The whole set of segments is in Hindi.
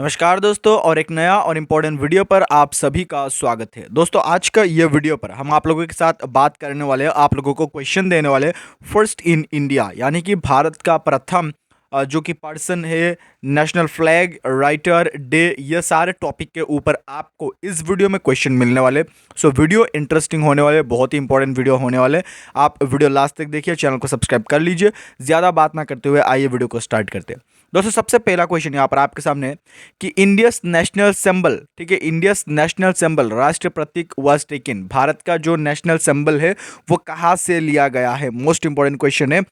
नमस्कार दोस्तों, और एक नया और इम्पोर्टेंट वीडियो पर आप सभी का स्वागत है। दोस्तों, आज का ये वीडियो पर हम आप लोगों के साथ बात करने वाले हैं, आप लोगों को क्वेश्चन देने वाले फर्स्ट इन इंडिया यानी कि भारत का प्रथम जो कि पर्सन है, नेशनल फ्लैग राइटर डे, ये सारे टॉपिक के ऊपर आपको इस वीडियो में क्वेश्चन मिलने वाले। सो वीडियो इंटरेस्टिंग होने वाले, बहुत ही इंपॉर्टेंट वीडियो होने वाले। आप वीडियो लास्ट तक देखिए, चैनल को सब्सक्राइब कर लीजिए। ज़्यादा बात ना करते हुए आइए वीडियो को स्टार्ट करते हैं। दोस्तों, सबसे पहला क्वेश्चन यहाँ पर आपके सामने है कि इंडियस नेशनल सिंबल, ठीक है, इंडियस नेशनल सिंबल, राष्ट्रीय प्रतीक वाज टेकन, भारत का जो नेशनल सिंबल है वो कहाँ से लिया गया है। मोस्ट इंपॉर्टेंट क्वेश्चन है।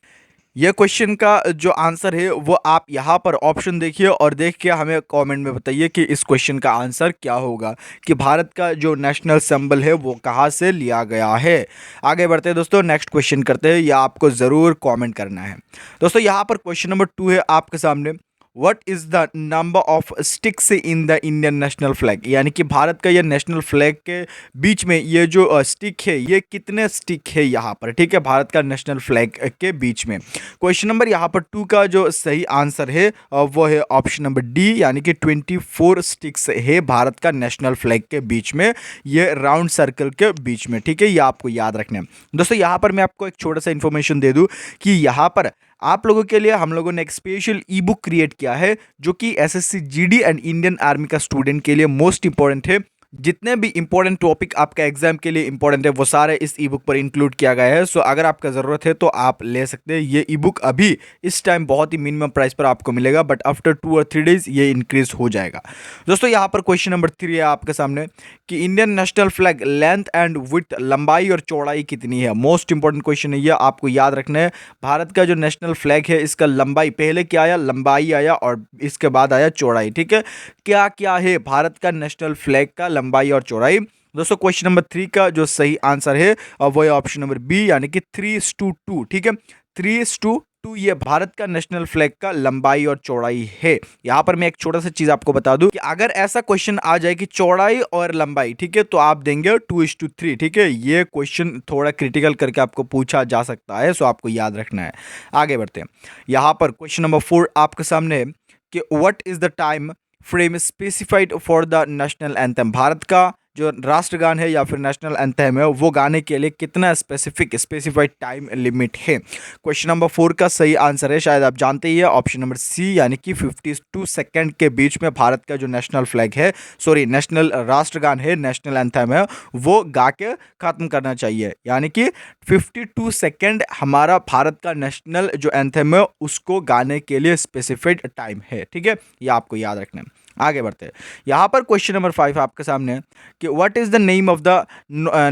यह क्वेश्चन का जो आंसर है वो आप यहाँ पर ऑप्शन देखिए और देख के हमें कमेंट में बताइए कि इस क्वेश्चन का आंसर क्या होगा, कि भारत का जो नेशनल सिंबल है वो कहाँ से लिया गया है। आगे बढ़ते हैं दोस्तों, नेक्स्ट क्वेश्चन करते हैं, या आपको ज़रूर कमेंट करना है। दोस्तों, यहाँ पर क्वेश्चन नंबर 2 है आपके सामने। What is the number of sticks in the Indian national flag, यानी कि भारत का ये नेशनल फ्लैग के बीच में ये जो स्टिक है, ये कितने स्टिक है यहाँ पर, ठीक है, भारत का नेशनल फ्लैग के बीच में। क्वेश्चन नंबर यहाँ पर 2 का जो सही आंसर है वो है ऑप्शन नंबर डी, यानी कि 24 स्टिक्स है भारत का नेशनल फ्लैग के बीच में, ये राउंड सर्कल के बीच में, ठीक है, ये आपको याद रखना है। दोस्तों, यहाँ पर मैं आपको एक छोटा सा इन्फॉर्मेशन दे दूँ कि यहाँ पर आप लोगों के लिए हम लोगों ने एक स्पेशल ई बुक क्रिएट किया है, जो कि SSC GD and Indian army का स्टूडेंट के लिए मोस्ट इंपॉर्टेंट है। जितने भी इंपॉर्टेंट टॉपिक आपका एग्जाम के लिए इंपॉर्टेंट है वो सारे इस ई बुक पर इंक्लूड किया गया है। सो अगर आपका ज़रूरत है तो आप ले सकते हैं। ये ई बुक अभी इस टाइम बहुत ही मिनिमम प्राइस पर आपको मिलेगा, बट आफ्टर 2 और 3 डेज ये इंक्रीज हो जाएगा। दोस्तों, यहाँ पर क्वेश्चन नंबर 3 है आपके सामने कि Indian national flag length and width, लंबाई और चौड़ाई कितनी है। मोस्ट इंपॉर्टेंट क्वेश्चन है, ये आपको याद रखना है। भारत का जो नेशनल फ्लैग है, इसका लंबाई पहले क्या आया, लंबाई आया, और इसके बाद आया चौड़ाई, ठीक है। क्या क्या है भारत का नेशनल फ्लैग का लंबाई और चौड़ाई। दोस्तों, क्वेश्चन नंबर 3 का जो सही आंसर है वो है ऑप्शन नंबर बी, यानी कि 3:2, ठीक है, 3:2 ये भारत का नेशनल फ्लैग का लंबाई और चौड़ाई है। यहां पर मैं एक छोटा सा चीज आपको बता दूं कि अगर ऐसा क्वेश्चन आ जाए कि चौड़ाई और लंबाई, ठीक है, तो आप देंगे 2:3, ठीक है। ये क्वेश्चन थोड़ा क्रिटिकल करके आपको पूछा जा सकता है, सो आपको याद रखना है। आगे बढ़ते हैं। यहां पर क्वेश्चन नंबर 4 आपके सामने है कि what is the time frame specified for the national anthem, Bharat का जो राष्ट्रगान है या फिर नेशनल एंथम है वो गाने के लिए कितना स्पेसिफाइड टाइम लिमिट है। क्वेश्चन नंबर 4 का सही आंसर है, शायद आप जानते ही है, ऑप्शन नंबर सी, यानी कि 52 सेकंड के बीच में भारत का जो नेशनल फ्लैग है, सॉरी नेशनल राष्ट्रगान है, नेशनल एंथम है, वो गा के खत्म करना चाहिए। यानी कि 52 सेकंड हमारा भारत का नेशनल जो एंथम है उसको गाने के लिए स्पेसिफाइड टाइम है, ठीक है, ये आपको याद रखना है। आगे बढ़ते हैं। यहाँ पर क्वेश्चन नंबर 5 आपके सामने है कि what is the name of the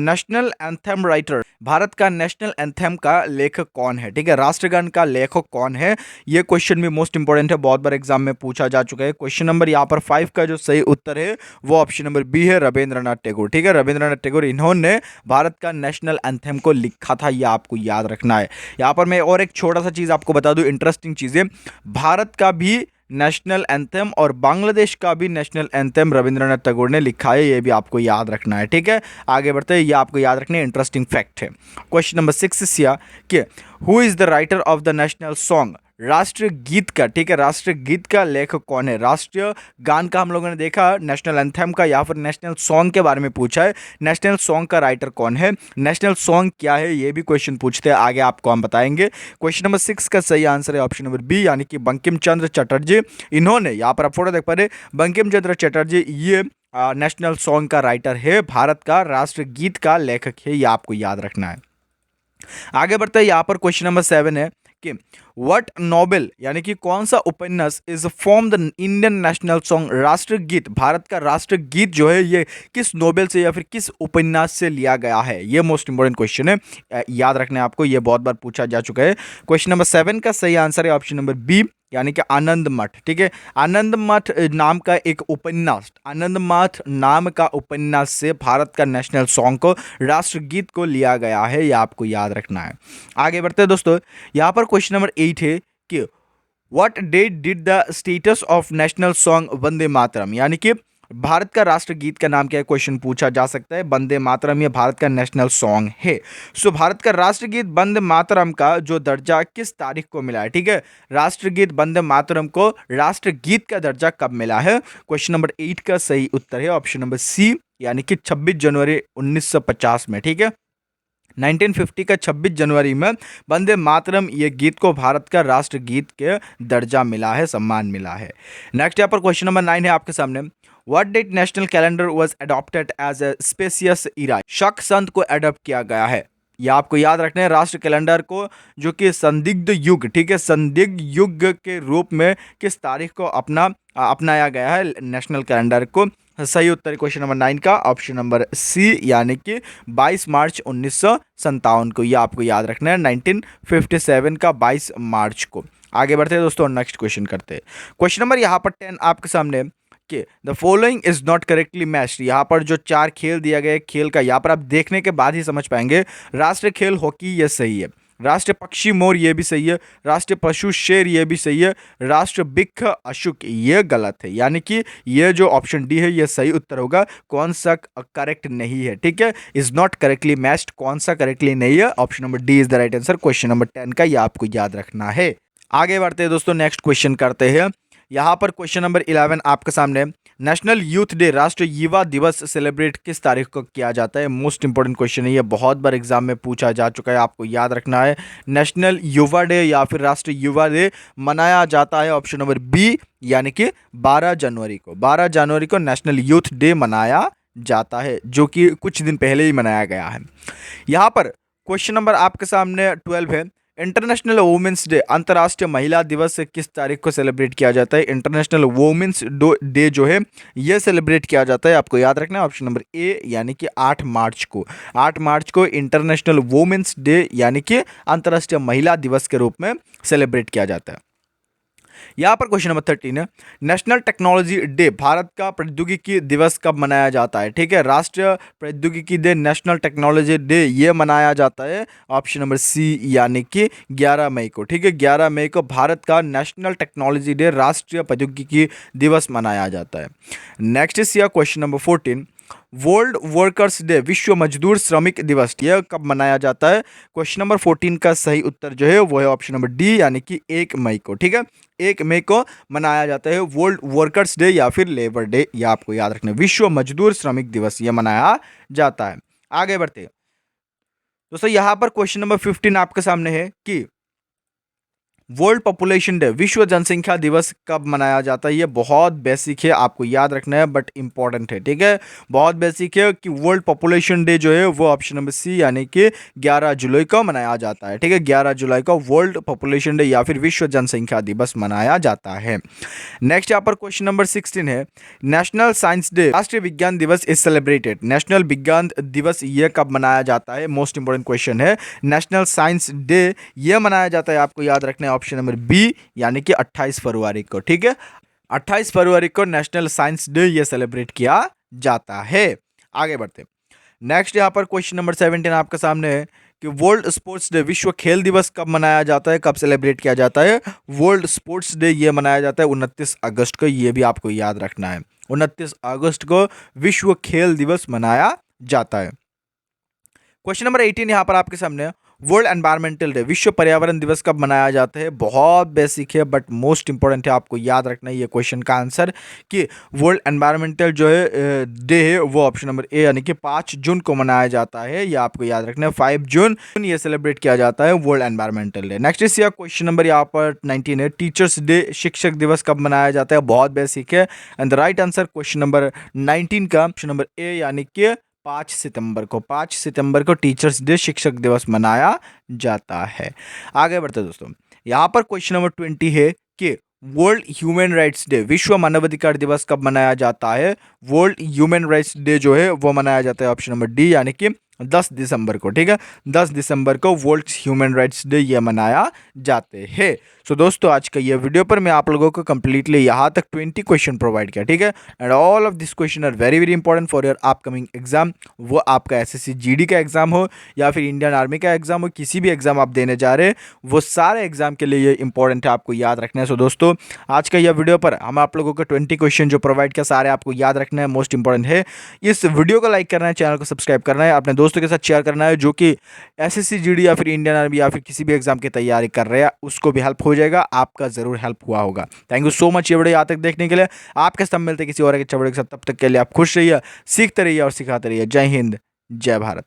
national anthem writer, Bharat का नेशनल एंथम का लेखक कौन है, ठीक है, राष्ट्रगान का लेखक कौन है। ये क्वेश्चन भी मोस्ट इंपॉर्टेंट है, बहुत बार एग्जाम में पूछा जा चुका है। क्वेश्चन नंबर यहाँ पर 5 का जो सही उत्तर है वो ऑप्शन नंबर बी है, रविंद्रनाथ टैगोर, ठीक है, रविंद्रनाथ टैगोर, इन्होंने भारत का नेशनल एंथम को लिखा था, ये आपको याद रखना है। यहाँ पर मैं और एक छोटा सा चीज़ आपको बता दूँ, इंटरेस्टिंग चीज़ें, भारत का भी नेशनल एंथम और बांग्लादेश का भी नेशनल एंथम रविंद्रनाथ टैगोर ने लिखा है, ये भी आपको याद रखना है, ठीक है। आगे बढ़ते हैं, ये आपको याद रखना है, इंटरेस्टिंग फैक्ट है। क्वेश्चन नंबर 6 कि who is the writer of the national song, राष्ट्रीय गीत का, ठीक है, राष्ट्रीय गीत का लेखक कौन है। राष्ट्रीय गान का हम लोगों ने देखा, नेशनल एंथम का, या फिर नेशनल सॉन्ग के बारे में पूछा है, नेशनल सॉन्ग का राइटर कौन है, नेशनल सॉन्ग क्या है, ये भी क्वेश्चन पूछते हैं, आगे आपको हम बताएंगे। क्वेश्चन नंबर 6 का सही आंसर है ऑप्शन नंबर बी, यानी कि बंकिम चंद्र चटर्जी, इन्होंने, यहाँ पर आप फोटो देख पा रहे, बंकिम चंद्र चटर्जी ये नेशनल सॉन्ग का राइटर है, भारत का राष्ट्रीय गीत का लेखक है, ये आपको याद रखना है। आगे बढ़ते हैं। यहाँ पर क्वेश्चन नंबर 7 है कि व्हाट नोबेल, यानी कि कौन सा उपन्यास is form the Indian national song, राष्ट्रीय गीत, भारत का राष्ट्रीय गीत जो है ये किस नोबेल से या फिर किस उपन्यास से लिया गया है। ये मोस्ट इंपॉर्टेंट क्वेश्चन है, याद रखना है आपको, ये बहुत बार पूछा जा चुका है। क्वेश्चन नंबर 7 का सही आंसर है ऑप्शन नंबर बी, यानी कि आनंद मठ, ठीक है, आनंद मठ नाम का एक उपन्यास, आनंद मठ नाम का उपन्यास से भारत का नेशनल सॉन्ग को, राष्ट्रगीत को लिया गया है, यह आपको याद रखना है। आगे बढ़ते हैं दोस्तों। यहाँ पर क्वेश्चन नंबर 8 है कि what date did the status of national song Vande Mataram, यानी कि भारत का राष्ट्रगीत का नाम क्या है, क्वेश्चन पूछा जा सकता है। वंदे मातरम ये भारत का नेशनल सॉन्ग है। सो भारत का राष्ट्रगीत वंदे मातरम का जो दर्जा किस तारीख को मिला है, ठीक है, राष्ट्रगीत वंदे मातरम को राष्ट्रगीत का दर्जा कब मिला है? क्वेश्चन नंबर 8 का सही उत्तर है ऑप्शन नंबर सी, यानी कि 26 जनवरी 1950 में, ठीक है। 1950 का 26 जनवरी में वंदे मातरम ये गीत को भारत का राष्ट्रगीत के दर्जा मिला है, सम्मान मिला है। नेक्स्ट यहाँ पर क्वेश्चन नंबर 9 है आपके सामने। What date national calendar was adopted as a spacious era? Saka संत को अडॉप्ट किया गया है, या आपको याद रखना है राष्ट्र कैलेंडर को, जो कि संदिग्ध युग, ठीक है, संदिग्ध युग के रूप में किस तारीख को अपनाया गया है नेशनल कैलेंडर को? सही उत्तर क्वेश्चन नंबर 9 का ऑप्शन नंबर सी, यानी कि 22 मार्च 1957 को। यह आपको याद रखना है 1957 का 22 मार्च को। आगे बढ़ते हैं दोस्तों, नेक्स्ट क्वेश्चन करते हैं। क्वेश्चन नंबर यहाँ पर 10 आपके सामने कि the following is not correctly matched. यहाँ पर जो 4 खेल दिया गया है, खेल का यहाँ पर आप देखने के बाद ही समझ पाएंगे। राष्ट्रीय खेल हॉकी ये सही है, राष्ट्रीय पक्षी मोर ये भी सही है, राष्ट्रीय पशु शेर ये भी सही है, राष्ट्र बिख अशुक ये गलत है, यानी कि ये जो ऑप्शन डी है ये सही उत्तर होगा। कौन सा करेक्ट नहीं है, ठीक है, इज नॉट करेक्टली मैच्ड, कौन सा करेक्टली नहीं है? Option number D is the right answer question number 10 का, ये आपको याद रखना है। आगे बढ़ते हैं दोस्तों, नेक्स्ट क्वेश्चन करते हैं। यहाँ पर क्वेश्चन नंबर 11 आपके सामने। नेशनल यूथ डे, राष्ट्रीय युवा दिवस सेलिब्रेट किस तारीख को किया जाता है? मोस्ट इंपॉर्टेंट क्वेश्चन है ये, बहुत बार एग्जाम में पूछा जा चुका है, आपको याद रखना है। नेशनल युवा डे या फिर राष्ट्रीय युवा डे मनाया जाता है ऑप्शन नंबर बी, यानी कि 12 जनवरी को। 12 जनवरी को नेशनल यूथ डे मनाया जाता है, जो कि कुछ दिन पहले ही मनाया गया है। यहाँ पर क्वेश्चन नंबर आपके सामने 12 है। इंटरनेशनल वुमेंस डे, अंतर्राष्ट्रीय महिला दिवस किस तारीख को सेलिब्रेट किया जाता है? इंटरनेशनल वुमेंस डे जो है ये सेलिब्रेट किया जाता है, आपको याद रखना है ऑप्शन नंबर ए, यानी कि 8 मार्च को। 8 मार्च को इंटरनेशनल वुमेंस डे यानी कि अंतर्राष्ट्रीय महिला दिवस के रूप में सेलिब्रेट किया जाता है। यहाँ पर क्वेश्चन नंबर 13 है। नेशनल टेक्नोलॉजी डे, भारत का प्रौद्योगिकी दिवस कब मनाया जाता है? ठीक है, राष्ट्रीय प्रौद्योगिकी डे, नेशनल टेक्नोलॉजी डे ये मनाया जाता है ऑप्शन नंबर सी, यानी कि 11 मई को। ठीक है, 11 मई को भारत का नेशनल टेक्नोलॉजी डे, राष्ट्रीय प्रौद्योगिकी दिवस मनाया जाता है। Next is question number 14। World workers day, विश्व मजदूर श्रमिक दिवस, यह कब मनाया जाता है? क्वेश्चन नंबर 14 का सही उत्तर जो है वो है ऑप्शन नंबर डी, यानी कि 1 मई को। ठीक है, 1 मई को मनाया जाता है वर्ल्ड वर्कर्स डे या फिर लेबर डे, यह आपको याद रखना है, विश्व मजदूर श्रमिक दिवस यह मनाया जाता है। आगे बढ़ते हैं दोस्तों, यहां पर क्वेश्चन नंबर 15 आपके सामने है कि वर्ल्ड पॉपुलेशन डे, विश्व जनसंख्या दिवस कब मनाया जाता है? ये बहुत बेसिक है, आपको याद रखना है, बट इंपॉर्टेंट है। ठीक है, बहुत बेसिक है कि वर्ल्ड पॉपुलेशन डे जो है वो ऑप्शन नंबर सी, यानी कि 11 जुलाई को मनाया जाता है। ठीक है, 11 जुलाई को वर्ल्ड पॉपुलेशन डे या फिर विश्व जनसंख्या दिवस मनाया जाता है। नेक्स्ट यहाँ पर क्वेश्चन नंबर 16 है। नेशनल साइंस डे, राष्ट्रीय विज्ञान दिवस इज सेलिब्रेटेड, नेशनल विज्ञान दिवस ये कब मनाया जाता है? मोस्ट इंपॉर्टेंट क्वेश्चन है। नेशनल साइंस डे ये मनाया जाता है, आपको याद रखना है ऑप्शन नंबर बी, यानी कि 28 फरवरी को। ठीक है, 28 फरवरी को नेशनल साइंस डे ये सेलिब्रेट किया जाता है। आगे बढ़ते नेक्स्ट, यहाँ पर क्वेश्चन नंबर 17 आपके सामने है कि वर्ल्ड स्पोर्ट्स डे, विश्व खेल दिवस कब मनाया जाता है, कब सेलिब्रेट किया जाता है? वर्ल्ड स्पोर्ट्स डे ये मनाया जाता है 29 अगस्त को, ये भी आपको याद रखना है, 29 अगस्त को विश्व खेल दिवस मनाया जाता है। क्वेश्चन नंबर 18 यहाँ पर आपके सामने, वर्ल्ड एनवायरमेंटल डे, विश्व पर्यावरण दिवस कब मनाया जाता है? बहुत बेसिक है बट मोस्ट इंपॉर्टेंट है, आपको याद रखना है ये क्वेश्चन का आंसर कि वर्ल्ड एनवायरमेंटल जो है डे है वो ऑप्शन नंबर ए, यानी कि 5 जून को मनाया जाता है, ये आपको याद रखना है, 5 जून ये सेलिब्रेट किया जाता है वर्ल्ड एनवायरमेंटल डे। नेक्स्ट इस क्वेश्चन नंबर यहाँ पर 19 है। टीचर्स डे, शिक्षक दिवस कब मनाया जाता है? बहुत बेसिक है, and the right answer question number 19 का ऑप्शन नंबर ए, यानी कि 5 सितंबर को। 5 सितंबर को टीचर्स डे, शिक्षक दिवस मनाया जाता है। आगे बढ़ते दोस्तों, यहाँ पर क्वेश्चन नंबर 20 है कि वर्ल्ड ह्यूमन राइट्स डे, विश्व मानवाधिकार दिवस कब मनाया जाता है? वर्ल्ड ह्यूमन राइट्स डे जो है वो मनाया जाता है ऑप्शन नंबर डी, यानी कि 10 दिसंबर को, ठीक है। 10 दिसंबर को वर्ल्ड ह्यूमन राइट्स डे ये मनाया जाते हैं। सो दोस्तों, आज का ये वीडियो पर मैं आप लोगों को कंप्लीटली यहाँ तक 20 क्वेश्चन प्रोवाइड किया, ठीक है। And all of this question are very very important for your upcoming exam. वो आपका एसएससी जीडी का एग्जाम हो या फिर इंडियन आर्मी का एग्जाम हो, किसी भी एग्जाम आप देने जा रहे हैं, वो सारे एग्जाम के लिए ये इंपॉर्टेंट है, आपको याद रखना है। सो दोस्तों, आज का यह वीडियो पर हम आप लोगों को 20 क्वेश्चन जो प्रोवाइड किया, सारे आपको याद रखना है, मोस्ट इंपॉर्टेंट है। इस वीडियो को लाइक करना है, चैनल को सब्सक्राइब करना है, अपने दोस्तों के साथ शेयर करना है जो कि एसएससी जीडी या फिर इंडियन आर्मी या फिर किसी भी एग्जाम की तैयारी कर रहे हैं, उसको भी हेल्प हो जाएगा, आपका जरूर हेल्प हुआ होगा। थैंक यू सो मच ये वीडियो यहाँ तक देखने के लिए। आपके साथ मिलते किसी और एक अच्छा वीडियो के साथ, तब तक के लिए आप खुश रहिए, सीखते रहिए और सिखाते रहिए। जय हिंद, जय भारत।